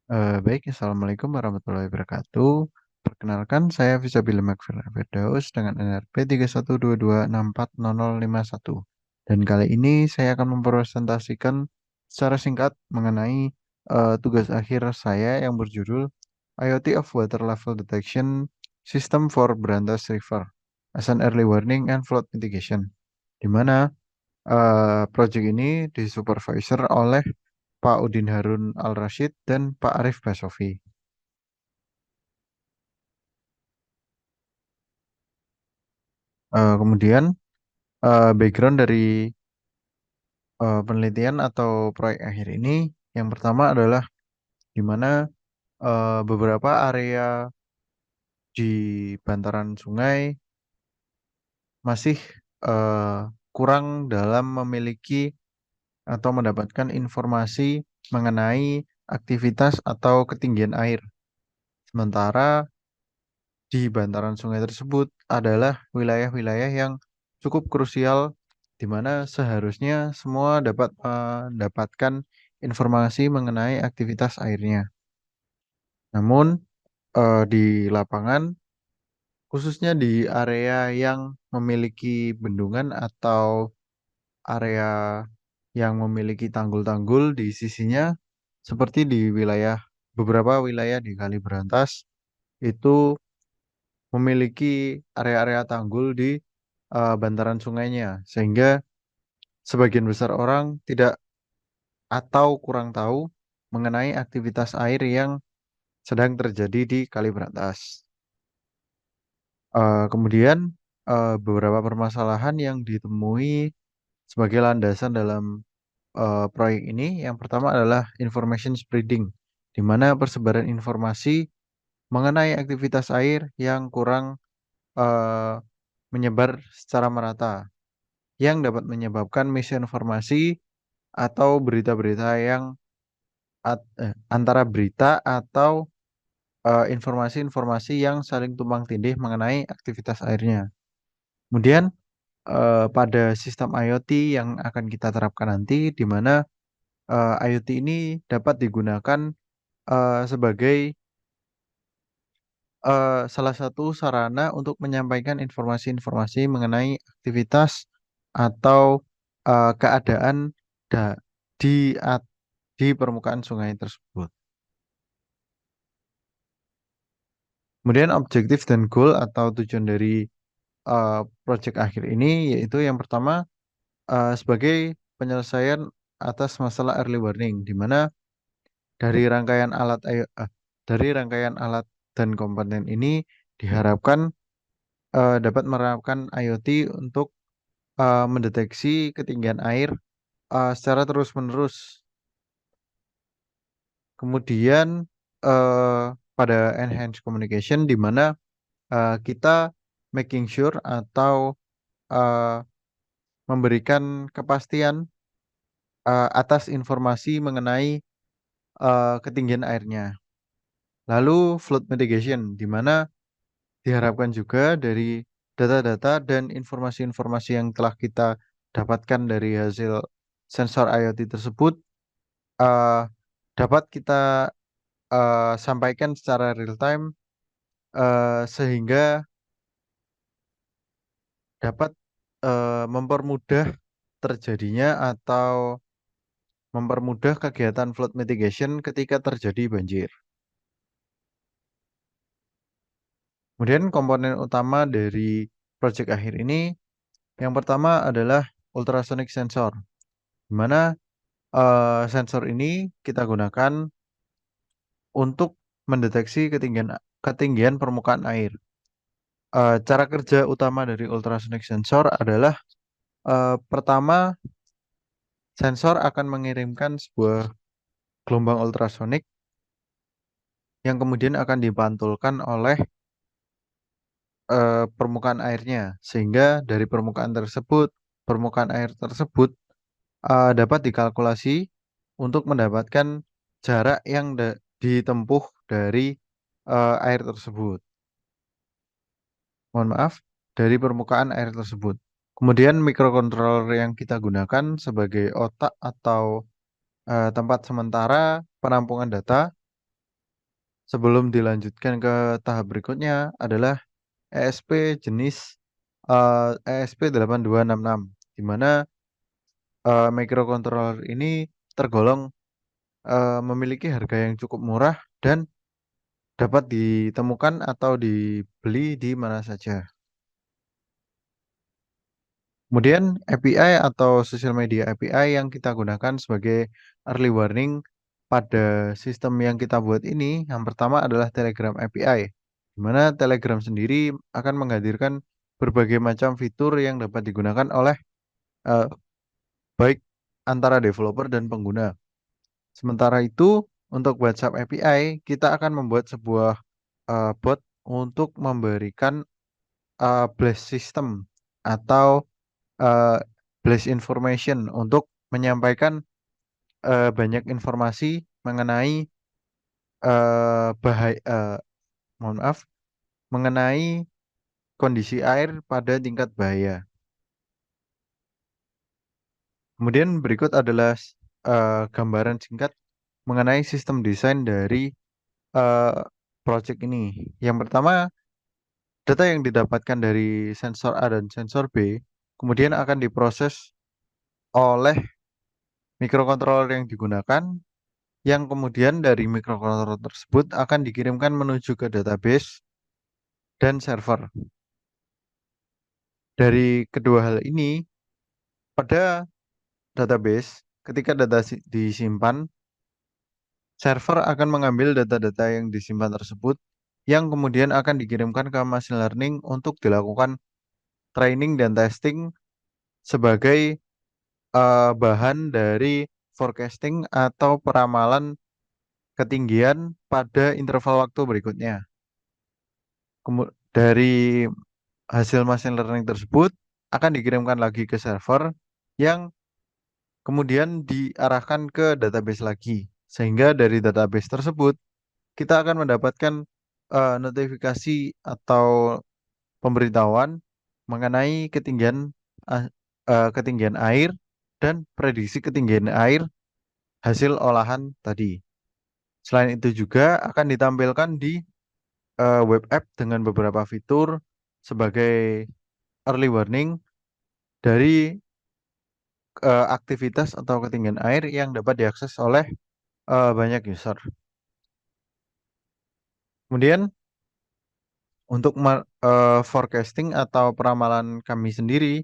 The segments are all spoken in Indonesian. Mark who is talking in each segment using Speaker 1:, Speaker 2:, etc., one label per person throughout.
Speaker 1: Baik, assalamualaikum warahmatullahi wabarakatuh. Perkenalkan, saya Fisabilillah Magfir Firdaus dengan NRP 3122640051. Dan kali ini saya akan mempresentasikan secara singkat mengenai tugas akhir saya yang berjudul IoT of Water Level Detection System for Brantas River as an Early Warning and Flood Mitigation, di mana proyek ini disupervisor oleh Pak Udin Harun Al-Rashid dan Pak Arif Basofi. Kemudian background dari penelitian atau proyek akhir ini yang pertama adalah di mana beberapa area di bantaran sungai masih eh, kurang dalam memiliki atau mendapatkan informasi mengenai aktivitas atau ketinggian air. Sementara di bantaran sungai tersebut adalah wilayah-wilayah yang cukup krusial di mana seharusnya semua dapat mendapatkan informasi mengenai aktivitas airnya. Namun di lapangan, khususnya di area yang memiliki bendungan atau area yang memiliki tanggul-tanggul di sisinya, seperti di beberapa wilayah di Kali Berantas, itu memiliki area-area tanggul di bantaran sungainya, sehingga sebagian besar orang tidak atau kurang tahu mengenai aktivitas air yang sedang terjadi di Kali Berantas. Kemudian beberapa permasalahan yang ditemui sebagai landasan dalam proyek ini, yang pertama adalah information spreading, di mana persebaran informasi mengenai aktivitas air yang kurang eh, menyebar secara merata, yang dapat menyebabkan misinformasi atau berita-berita yang antara berita atau informasi-informasi yang saling tumpang tindih mengenai aktivitas airnya. Kemudian pada sistem IoT yang akan kita terapkan nanti, di mana IoT ini dapat digunakan sebagai salah satu sarana untuk menyampaikan informasi-informasi mengenai aktivitas atau keadaan da- di di permukaan sungai tersebut. Kemudian objektif dan goal atau tujuan dari proyek akhir ini yaitu yang pertama sebagai penyelesaian atas masalah early warning, di mana dari rangkaian dari rangkaian alat dan komponen ini diharapkan dapat menerapkan IoT untuk mendeteksi ketinggian air secara terus-menerus. Kemudian eh, pada enhanced communication, di mana kita making sure atau eh, memberikan kepastian atas informasi mengenai ketinggian airnya. Lalu flood mitigation, di mana diharapkan juga dari data-data dan informasi-informasi yang telah kita dapatkan dari hasil sensor IoT tersebut eh, dapat kita sampaikan secara real time sehingga dapat mempermudah terjadinya atau mempermudah kegiatan flood mitigation ketika terjadi banjir. Kemudian komponen utama dari proyek akhir ini yang pertama adalah ultrasonic sensor, di mana sensor ini kita gunakan untuk mendeteksi ketinggian permukaan air. Cara kerja utama dari ultrasonic sensor adalah pertama, sensor akan mengirimkan sebuah gelombang ultrasonik yang kemudian akan dipantulkan oleh permukaan airnya, sehingga dari permukaan air tersebut dapat dikalkulasi untuk mendapatkan jarak yang ditempuh dari air tersebut. Mohon maaf, dari permukaan air tersebut. Kemudian microcontroller yang kita gunakan sebagai otak atau tempat sementara penampungan data Sebelum dilanjutkan ke tahap berikutnya adalah ESP jenis ESP8266, di mana microcontroller ini tergolong memiliki harga yang cukup murah dan dapat ditemukan atau dibeli di mana saja. Kemudian API atau social media API yang kita gunakan sebagai early warning pada sistem yang kita buat ini, yang pertama adalah Telegram API, di mana Telegram sendiri akan menghadirkan berbagai macam fitur yang dapat digunakan oleh eh, baik antara developer dan pengguna. Sementara itu, untuk WhatsApp API, kita akan membuat sebuah bot untuk memberikan blast system atau eh, blast information untuk menyampaikan banyak informasi mengenai bahaya, mohon maaf, mengenai kondisi air pada tingkat bahaya. Kemudian berikut adalah gambaran singkat mengenai sistem desain dari eh, project ini. Yang pertama, data yang didapatkan dari sensor A dan sensor B kemudian akan diproses oleh microcontroller yang digunakan, yang kemudian dari microcontroller tersebut akan dikirimkan menuju ke database dan server. Dari kedua hal ini, pada database, ketika data disimpan, server akan mengambil data-data yang disimpan tersebut, yang kemudian akan dikirimkan ke machine learning untuk dilakukan training dan testing sebagai bahan dari forecasting atau peramalan ketinggian pada interval waktu berikutnya. Dari hasil machine learning tersebut akan dikirimkan lagi ke server yang kemudian diarahkan ke database lagi. Sehingga dari database tersebut kita akan mendapatkan notifikasi atau pemberitahuan mengenai uh, ketinggian air dan prediksi ketinggian air hasil olahan tadi. Selain itu juga akan ditampilkan di web app dengan beberapa fitur sebagai early warning dari aktivitas atau ketinggian air yang dapat diakses oleh banyak user. Kemudian untuk forecasting atau peramalan kami sendiri,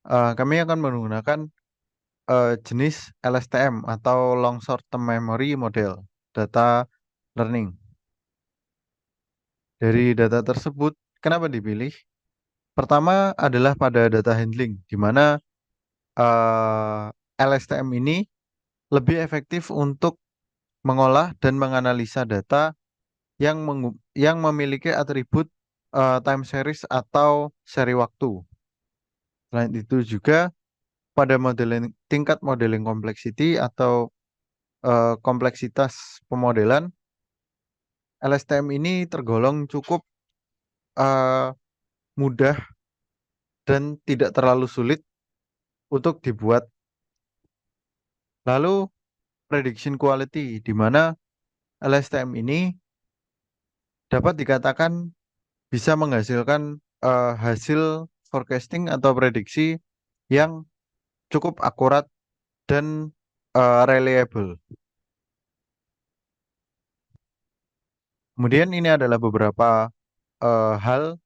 Speaker 1: kami akan menggunakan jenis LSTM atau Long Short Term Memory Model Data Learning. Dari data tersebut, kenapa dipilih? Pertama adalah pada data handling, di mana LSTM ini lebih efektif untuk mengolah dan menganalisa data yang memiliki atribut time series atau seri waktu. Selain itu juga pada tingkat modeling complexity atau kompleksitas pemodelan, LSTM ini tergolong cukup eh, mudah dan tidak terlalu sulit untuk dibuat. Lalu prediction quality, di mana LSTM ini dapat dikatakan bisa menghasilkan hasil forecasting atau prediksi yang cukup akurat dan reliable. Kemudian ini adalah beberapa hal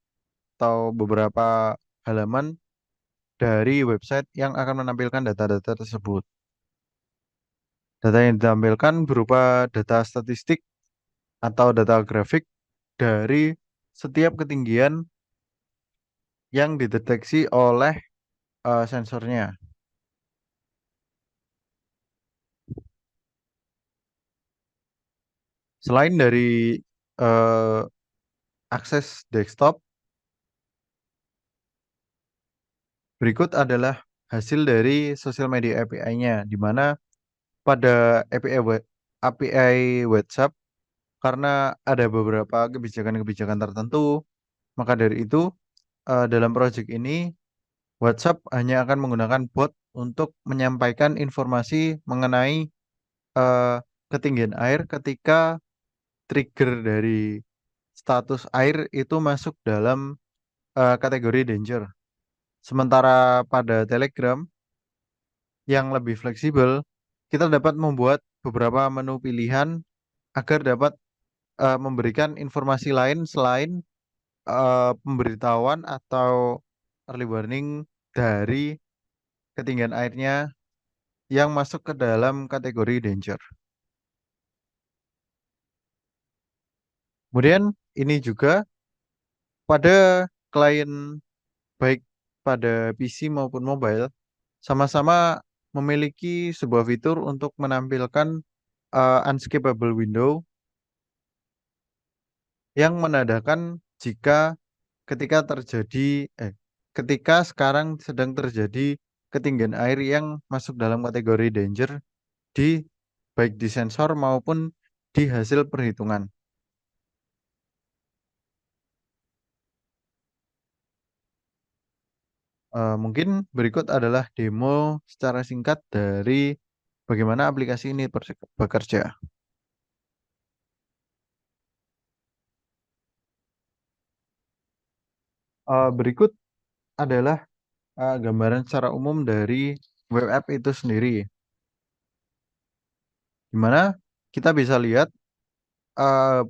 Speaker 1: atau beberapa halaman dari website yang akan menampilkan data-data tersebut. Data yang ditampilkan berupa data statistik atau data grafik dari setiap ketinggian yang dideteksi oleh sensornya. Selain dari eh, akses desktop, berikut adalah hasil dari social media API-nya, di mana pada API WhatsApp, karena ada beberapa kebijakan-kebijakan tertentu, maka dari itu dalam project ini WhatsApp hanya akan menggunakan bot untuk menyampaikan informasi mengenai eh, ketinggian air ketika trigger dari status air itu masuk dalam kategori danger. Sementara pada Telegram yang lebih fleksibel, kita dapat membuat beberapa menu pilihan agar dapat memberikan informasi lain selain pemberitahuan atau early warning dari ketinggian airnya yang masuk ke dalam kategori danger. Kemudian ini juga pada klien baik pada PC maupun mobile sama-sama memiliki sebuah fitur untuk menampilkan unskippable window yang menandakan jika ketika terjadi ketika sekarang sedang terjadi ketinggian air yang masuk dalam kategori danger di baik di sensor maupun di hasil perhitungan. Mungkin berikut adalah demo secara singkat dari bagaimana aplikasi ini bekerja. Berikut adalah gambaran secara umum dari web app itu sendiri, di mana kita bisa lihat eh,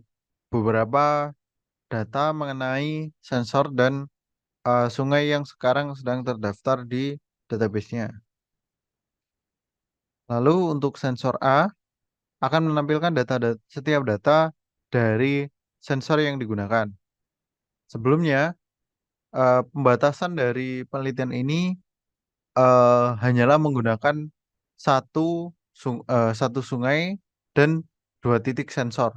Speaker 1: beberapa data mengenai sensor dan sungai yang sekarang sedang terdaftar di database-nya. Lalu untuk sensor A akan menampilkan setiap data dari sensor yang digunakan. Sebelumnya, pembatasan dari penelitian ini hanyalah menggunakan satu sungai dan dua titik sensor.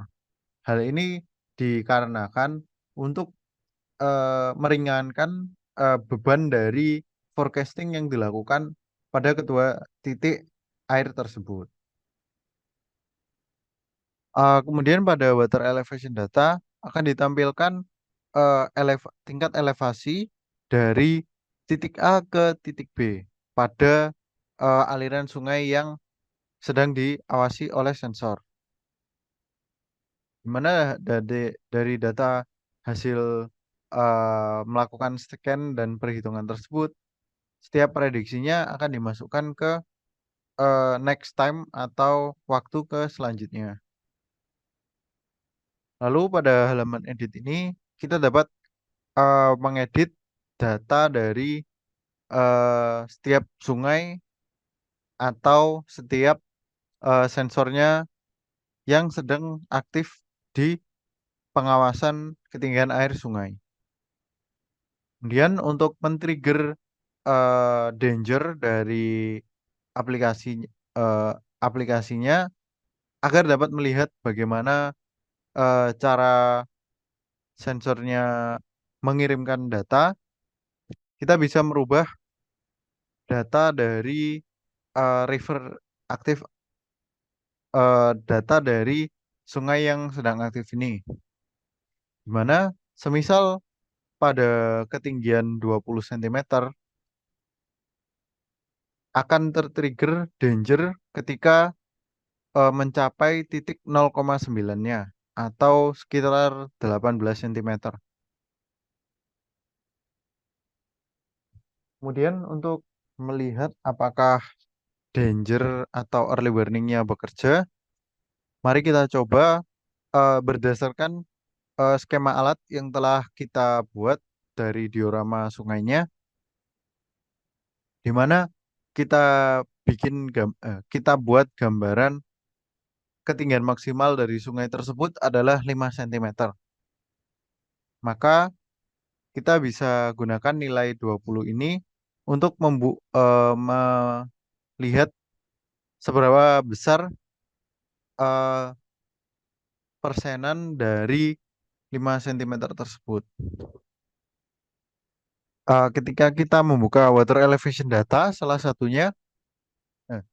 Speaker 1: Hal ini dikarenakan untuk meringankan beban dari forecasting yang dilakukan pada kedua titik air tersebut. Kemudian pada water elevation data akan ditampilkan tingkat elevasi dari titik A ke titik B pada aliran sungai yang sedang diawasi oleh sensor. Di mana dari data hasil melakukan scan dan perhitungan tersebut, setiap prediksinya akan dimasukkan ke next time atau waktu ke selanjutnya. Lalu pada halaman edit ini kita dapat mengedit data dari setiap sungai atau setiap sensornya yang sedang aktif di pengawasan ketinggian air sungai. Kemudian untuk men-trigger danger dari aplikasi eh, aplikasinya agar dapat melihat bagaimana cara sensornya mengirimkan data, kita bisa merubah data dari river aktif data dari sungai yang sedang aktif ini. Di mana semisal pada ketinggian 20 cm akan tertrigger danger ketika mencapai titik 0,9-nya atau sekitar 18 cm. Kemudian untuk melihat apakah danger atau early warning-nya bekerja, mari kita coba berdasarkan skema alat yang telah kita buat dari diorama sungainya, di mana kita kita buat gambaran ketinggian maksimal dari sungai tersebut adalah 5 cm. Maka kita bisa gunakan nilai 20 ini untuk melihat seberapa besar eh, persenan dari 5 cm tersebut. Ketika kita membuka water elevation data, salah satunya,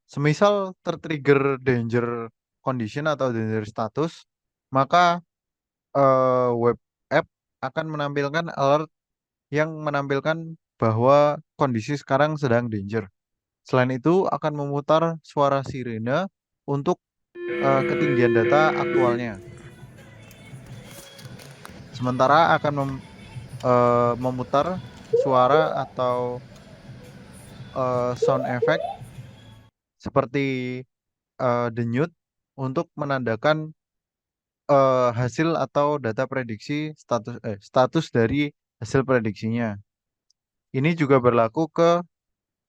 Speaker 1: semisal tertrigger danger condition atau danger status, maka web app akan menampilkan alert yang menampilkan bahwa kondisi sekarang sedang danger. Selain itu, akan memutar suara sirene untuk ketinggian data aktualnya. sementara akan memutar suara atau sound effect seperti denyut untuk menandakan hasil atau data prediksi status dari hasil prediksinya. Ini juga berlaku ke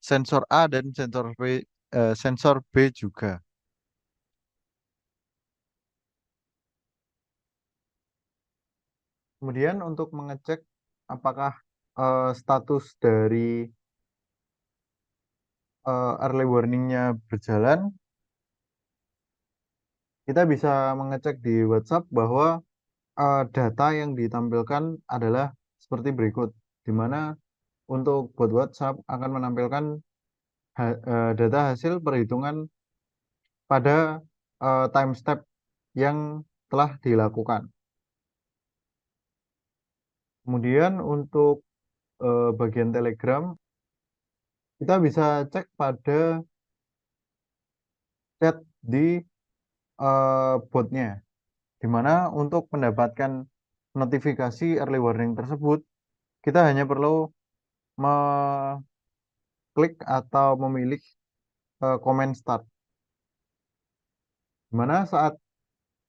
Speaker 1: sensor A dan sensor B juga. Kemudian untuk mengecek apakah status dari early warningnya berjalan, kita bisa mengecek di WhatsApp bahwa data yang ditampilkan adalah seperti berikut, di mana untuk bot WhatsApp akan menampilkan data hasil perhitungan pada time step yang telah dilakukan. Kemudian untuk bagian Telegram, kita bisa cek pada chat di botnya, di mana untuk mendapatkan notifikasi early warning tersebut, kita hanya perlu mengklik atau memilih comment start, di mana saat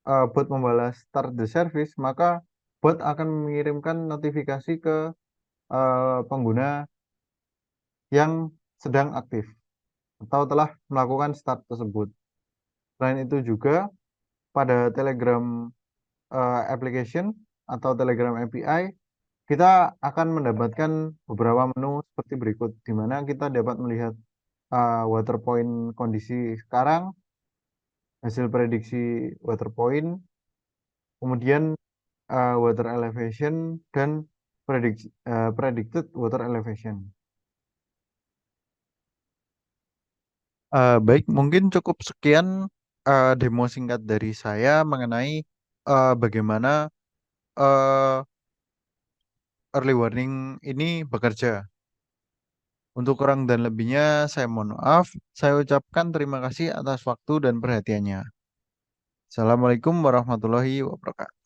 Speaker 1: bot membalas start the service, maka bot akan mengirimkan notifikasi ke pengguna yang sedang aktif atau telah melakukan start tersebut. Selain itu juga pada Telegram application atau Telegram API, kita akan mendapatkan beberapa menu seperti berikut, di mana kita dapat melihat water point kondisi sekarang, hasil prediksi water point, kemudian water elevation, dan predicted water elevation. Baik, mungkin cukup sekian demo singkat dari saya mengenai bagaimana eh, early warning ini bekerja. Untuk kurang dan lebihnya, saya mohon maaf. Saya ucapkan terima kasih atas waktu dan perhatiannya. Assalamualaikum warahmatullahi wabarakatuh.